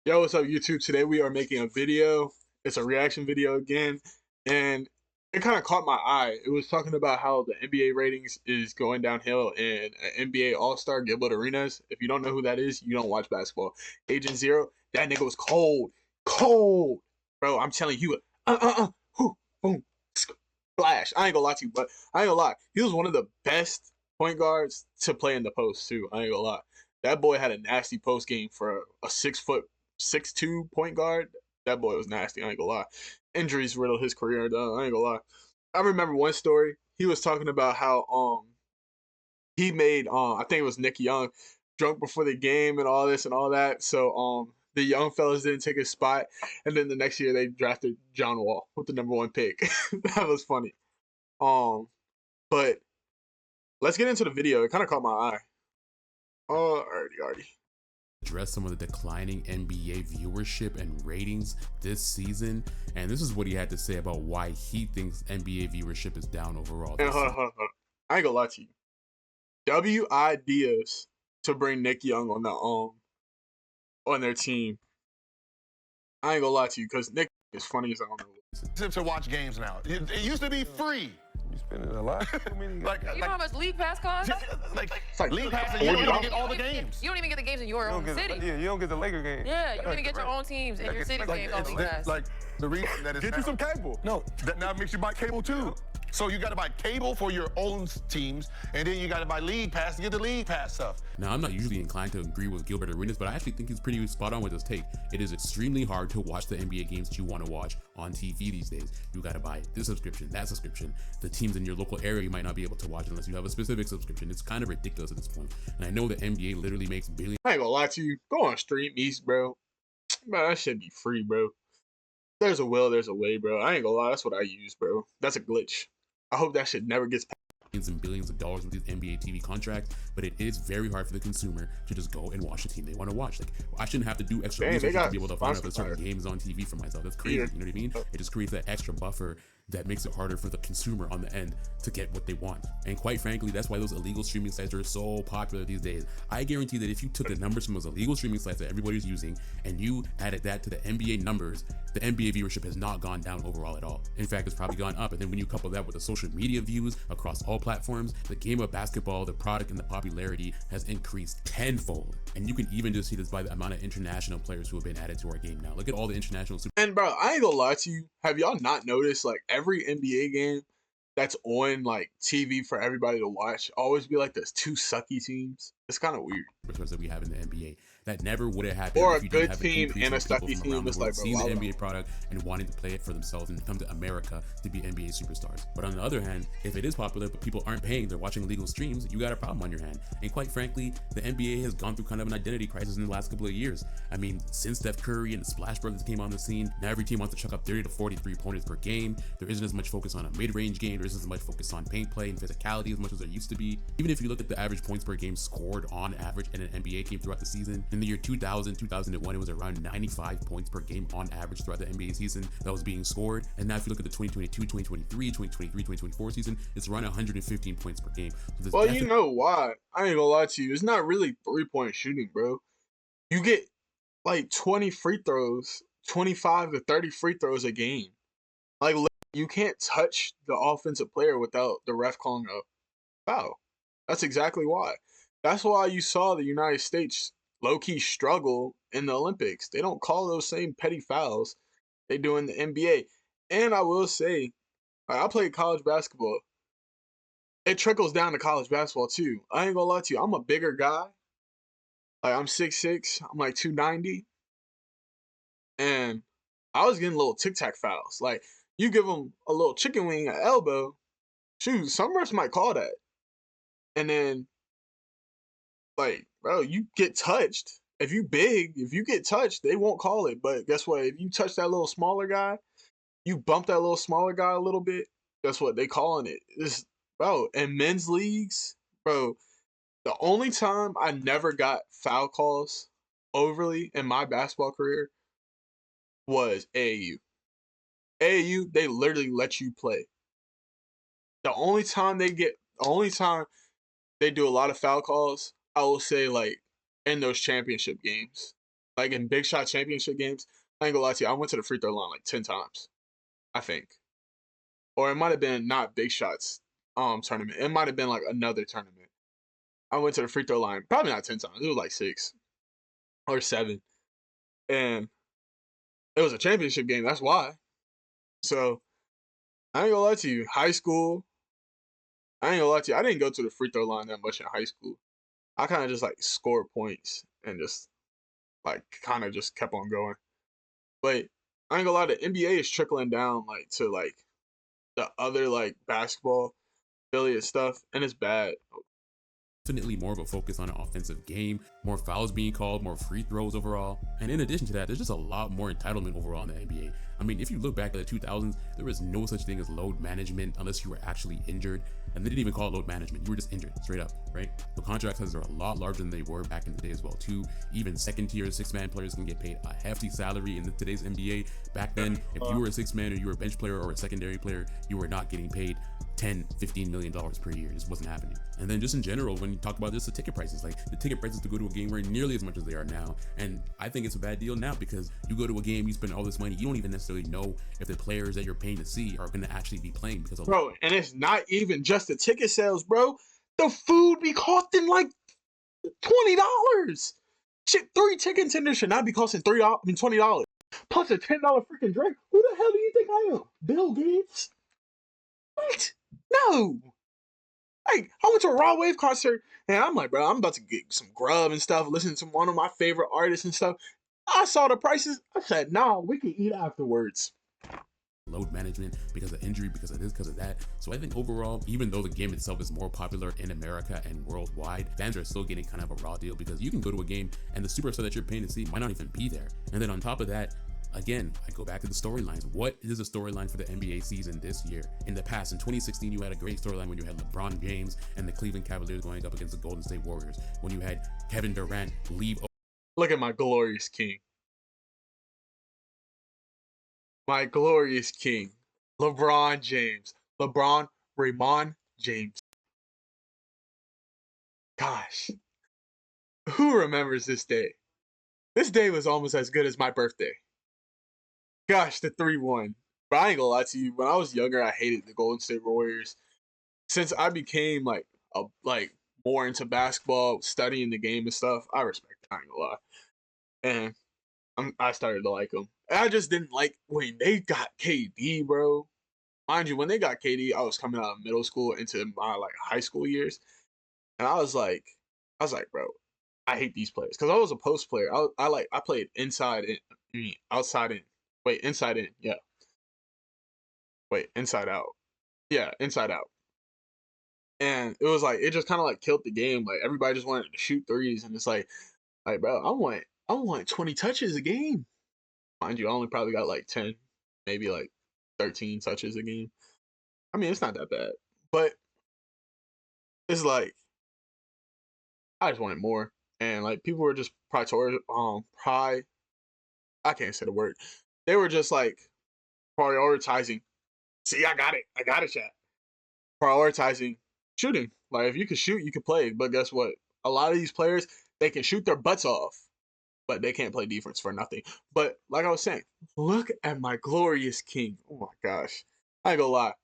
Yo, what's up, YouTube? Today we are making a video. It's a reaction video again, and it kind of caught my eye. It was talking about how the NBA ratings is going downhill, and NBA All-Star Gilbert Arenas. If you don't know who that is, you don't watch basketball. Agent Zero, that nigga was cold, cold, bro. I'm telling you, whoo, boom, splash. I ain't gonna lie to you, but I ain't gonna lie. He was one of the best point guards to play in the post too. I ain't gonna lie. That boy had a nasty post game for a 6 foot 6'2" point guard. That boy was nasty. I ain't gonna lie. Injuries riddled his career. Though. I ain't gonna lie. I remember one story. He was talking about how he made I think it was Nick Young drunk before the game and all this and all that. So the young fellas didn't take his spot, and then the next year they drafted John Wall with the number 1 pick. That was funny. Um, but let's get into the video. It kind of caught my eye. Alrighty. Address some of the declining NBA viewership and ratings this season, and this is what he had to say about why he thinks NBA viewership is down overall. And hold on. I ain't gonna lie to you. W ideas to bring Nick Young on their team. I ain't gonna lie to you because Nick is funny as I don't know. To watch games now. It used to be free. You spending a lot. You know how much league pass costs? Like league pass, and you don't even get all the games. You don't even get the games in your own city. Yeah, you don't get the Laker game. Yeah, you don't even get your own teams in your city games on league pass. Like the reason that is Get you some cable. No, that now makes you buy cable too. So you got to buy cable for your own teams, and then you got to buy league pass to get the league pass stuff. Now, I'm not usually inclined to agree with Gilbert Arenas, but I actually think he's pretty spot on with his take. It is extremely hard to watch the NBA games that you want to watch on TV these days. You got to buy this subscription, that subscription. The teams in your local area you might not be able to watch unless you have a specific subscription. It's kind of ridiculous at this point. And I know the NBA literally makes billions. I ain't gonna lie to you. Go on Stream East, bro. Man, that should be free, bro. There's a will, there's a way, bro. I ain't gonna lie. That's what I use, bro. That's a glitch. I hope that shit never gets and billions of dollars with these NBA TV contracts, but it is very hard for the consumer to just go and watch the team they want to watch. Like, I shouldn't have to do extra research to be able to find out the certain games on TV for myself. That's crazy. You know what I mean? It just creates that extra buffer that makes it harder for the consumer on the end to get what they want. And quite frankly, that's why those illegal streaming sites are so popular these days. I guarantee that if you took the numbers from those illegal streaming sites that everybody's using and you added that to the NBA numbers, the NBA viewership has not gone down overall at all. In fact, it's probably gone up. And then when you couple that with the social media views across all platforms, the game of basketball, the product, and the popularity has increased tenfold. And you can even just see this by the amount of international players who have been added to our game now. Look at all the international super. And bro, I ain't gonna lie to you. Have y'all not noticed like every NBA game that's on like TV for everybody to watch always be like there's 2 sucky teams? It's kind of weird. That we have in the NBA that never would have happened Or if a you good didn't have team and a sucky team. It's like, seeing the NBA product and wanting to play it for themselves and come to America to be NBA superstars. But on the other hand, if it is popular but people aren't paying, they're watching illegal streams, you got a problem on your hand. And quite frankly, the NBA has gone through kind of an identity crisis in the last couple of years. I mean, since Steph Curry and the Splash Brothers came on the scene, now every team wants to chuck up 30 to 43 pointers per game. There isn't as much focus on a mid-range game. There isn't as much focus on paint play and physicality as much as there used to be. Even if you look at the average points per game scored on average in an NBA game throughout the season, in the year 2000, 2001, it was around 95 points per game on average throughout the NBA season that was being scored. And now if you look at the 2022, 2023, 2024 season, it's around 115 points per game. So well, you know why? I ain't gonna lie to you. It's not really 3-point shooting, bro. You get like 20 free throws, 25 to 30 free throws a game. Like, you can't touch the offensive player without the ref calling a foul. That's exactly why. That's why you saw the United States low-key struggle in the Olympics. They don't call those same petty fouls they do in the NBA. And I will say, I played college basketball. It trickles down to college basketball too. I ain't gonna lie to you. I'm a bigger guy. Like, I'm 6'6". I'm like 290. And I was getting little tic-tac fouls. Like, you give them a little chicken wing, an elbow. Shoot, some refs might call that. And then, like, bro, you get touched. If you big, if you get touched, they won't call it. But guess what? If you touch that little smaller guy, you bump that little smaller guy a little bit, guess what? They calling it. This, bro, in men's leagues, bro, the only time I never got foul calls overly in my basketball career was AAU. AAU, they literally let you play. The only time they do a lot of foul calls, I will say, like, in those championship games. Like in Big Shot Championship games, I ain't gonna lie to you, I went to the free throw line like 10 times, I think. Or it might have been not Big Shots tournament. It might have been like another tournament. I went to the free throw line, probably not 10 times. It was like 6 or 7. And it was a championship game, that's why. So I ain't gonna lie to you, high school, I ain't gonna lie to you, I didn't go to the free throw line that much in high school. I kind of just like scored points and just like kind of just kept on going. But I ain't gonna lie, the NBA is trickling down like to like the other like basketball affiliate stuff, and it's bad. Definitely more of a focus on an offensive game, more fouls being called, more free throws overall. And in addition to that, there's just a lot more entitlement overall in the NBA. I mean, if you look back at the 2000s, there was no such thing as load management unless you were actually injured. And they didn't even call it load management. You were just injured, straight up, right? The contract sizes are a lot larger than they were back in the day as well, too. Even second tier 6-man players can get paid a hefty salary in today's NBA. Back then, if you were a 6-man or you were a bench player or a secondary player, you were not getting paid $10-15 million per year. It just wasn't happening. And then just in general, when you talk about this, the ticket prices, like the ticket prices to go to a game weren't nearly as much as they are now. And I think it's a bad deal now because you go to a game, you spend all this money, you don't even necessarily know if the players that you're paying to see are going to actually be playing because of bro. And it's not even just the ticket sales, bro. The food be costing like $20. Shit, 3 chicken tenders should not be costing $20 plus a $10 freaking drink. Who the hell do you think I am? Bill Gates? What? No. Like, I went to a Raw Wave concert, and I'm like, bro, I'm about to get some grub and stuff, listen to one of my favorite artists and stuff. I saw the prices. I said, nah, we can eat afterwards. Load management because of injury, because of this, because of that. So I think overall, even though the game itself is more popular in America and worldwide, fans are still getting kind of a raw deal because you can go to a game and the superstar that you're paying to see might not even be there. And then on top of that, again, I go back to the storylines. What is a storyline for the NBA season this year? In the past, in 2016, you had a great storyline when you had LeBron James and the Cleveland Cavaliers going up against the Golden State Warriors. When you had Kevin Durant leave. Look at my glorious king. My glorious king. LeBron James. LeBron Raymond James. Gosh. Who remembers this day? This day was almost as good as my birthday. Gosh, the 3-1. But I ain't gonna lie to you. When I was younger, I hated the Golden State Warriors. Since I became like more into basketball, studying the game and stuff, I respect it. I ain't gonna lie. And I started to like them. I just didn't like when they got KD, bro. Mind you, when they got KD, I was coming out of middle school into my like high school years, and I was like, bro, I hate these players because I was a post player. I played inside in, outside in. Wait, inside in, yeah. Wait, inside out. Yeah, inside out. And it was like it just kind of like killed the game. Like everybody just wanted to shoot threes, and it's like bro, I want 20 touches a game. Mind you, I only probably got like 10, maybe like 13 touches a game. I mean, it's not that bad, but it's like I just wanted more, and like people were just I can't say the word. They were just like prioritizing. See, I got it, chat. Prioritizing shooting. Like if you can shoot, you can play. But guess what? A lot of these players, they can shoot their butts off, but they can't play defense for nothing. But like I was saying, look at my glorious king. Oh my gosh. I ain't gonna lie.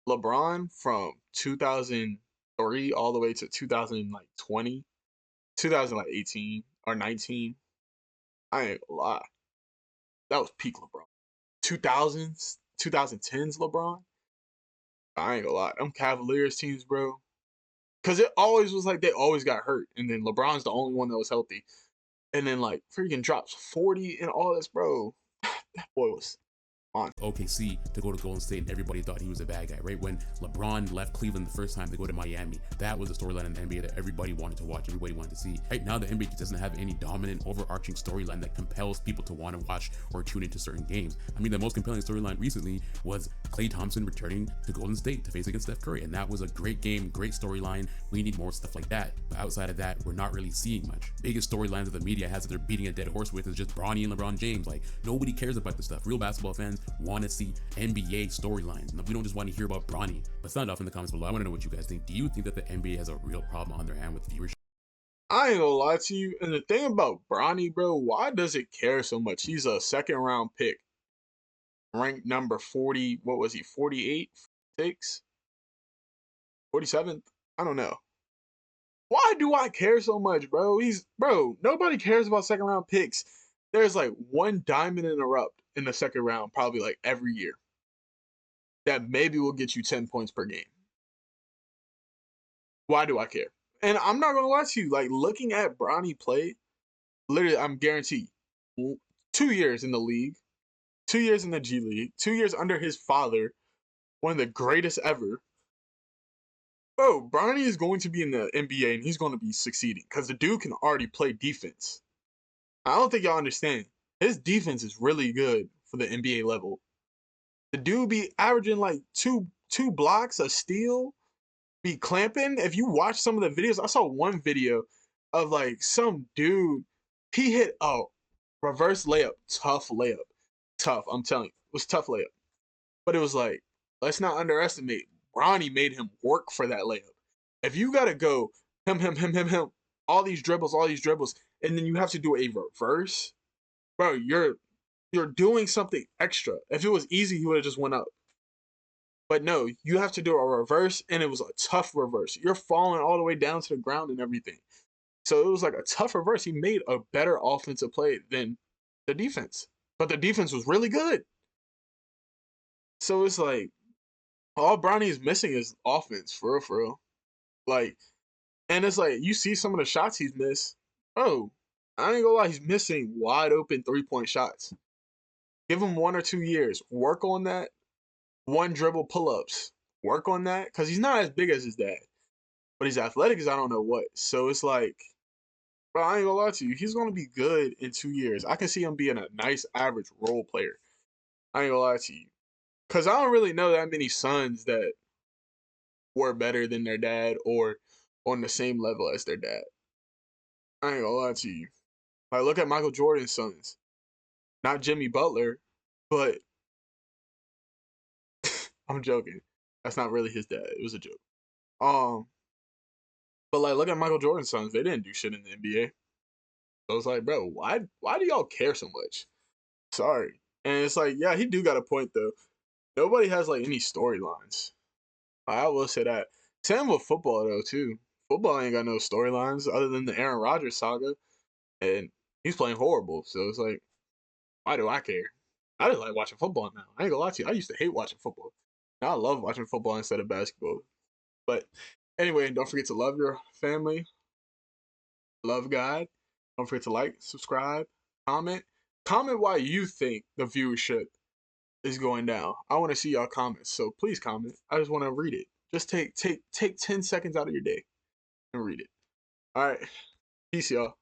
LeBron from 2003 all the way to 2020, 2018 or 19. I ain't gonna lie. That was peak LeBron. 2000s, 2010s LeBron. I ain't gonna lie. Them Cavaliers teams, bro. Because it always was like they always got hurt. And then LeBron's the only one that was healthy. And then like freaking drops 40 and all this, bro. That boy was on OKC to go to Golden State, and everybody thought he was a bad guy, right? When LeBron left Cleveland the first time to go to Miami, that was a storyline in the NBA that everybody wanted to watch, everybody wanted to see. Right now, the NBA doesn't have any dominant, overarching storyline that compels people to want to watch or tune into certain games. I mean, the most compelling storyline recently was Klay Thompson returning to Golden State to face against Steph Curry, and that was a great game, great storyline. We need more stuff like that. But outside of that, we're not really seeing much. Biggest storylines that the media has that they're beating a dead horse with is just Bronny and LeBron James. Like, nobody cares about this stuff. Real basketball fans want to see NBA storylines. We don't just want to hear about Bronny. But sound off in the comments below. I want to know what you guys think. Do you think that the NBA has a real problem on their hand with viewership? I ain't gonna lie to you. And the thing about Bronny, bro, why does it care so much? He's a second round pick, ranked number 40. What was he? 48, 6, 47th? I don't know. Why do I care so much, bro? Nobody cares about second round picks. There's like one diamond in the rough in the second round, probably like every year, that maybe will get you 10 points per game. Why do I care? And I'm not gonna lie to you, like looking at Bronny play, literally, I'm guaranteed 2 years in the league, 2 years in the G League, 2 years under his father, one of the greatest ever. Bro, Bronny is going to be in the NBA and he's going to be succeeding because the dude can already play defense. I don't think y'all understand. His defense is really good for the NBA level. The dude be averaging like two blocks, a steal, be clamping. If you watch some of the videos, I saw one video of like some dude, he hit a reverse layup, tough layup. Tough, I'm telling you. It was a tough layup. But it was like, let's not underestimate. Bronny made him work for that layup. If you gotta go him, all these dribbles, and then you have to do a reverse, bro, you're doing something extra. If it was easy, he would have just went up. But no, you have to do a reverse, and it was a tough reverse. You're falling all the way down to the ground and everything. So it was like a tough reverse. He made a better offensive play than the defense. But the defense was really good. So it's like, all Bronny is missing is offense, for real. Like, and it's like, you see some of the shots he's missed. Oh, I ain't gonna lie, he's missing wide open 3-point shots. Give him 1 or 2 years. Work on that. One dribble pull-ups. Work on that. Because he's not as big as his dad. But he's athletic as I don't know what. So it's like, bro, I ain't gonna lie to you. He's gonna be good in 2 years. I can see him being a nice average role player. I ain't gonna lie to you. Because I don't really know that many sons that were better than their dad or on the same level as their dad. I ain't gonna lie to you. Like, look at Michael Jordan's sons. Not Jimmy Butler, but I'm joking. That's not really his dad. It was a joke. But like, look at Michael Jordan's sons. They didn't do shit in the NBA. So it's like, bro, why do y'all care so much? Sorry. And it's like, yeah, he do got a point though. Nobody has like any storylines. I will say that. Same with football though too. Football ain't got no storylines other than the Aaron Rodgers saga, and he's playing horrible. So it's like, why do I care? I just like watching football now. I ain't gonna lie to you. I used to hate watching football. Now I love watching football instead of basketball. But anyway, don't forget to love your family, love God. Don't forget to like, subscribe, comment. Comment why you think the viewership is going down. I want to see y'all comments, so please comment. I just want to read it. Just take 10 seconds out of your day and read it. All right, peace, y'all.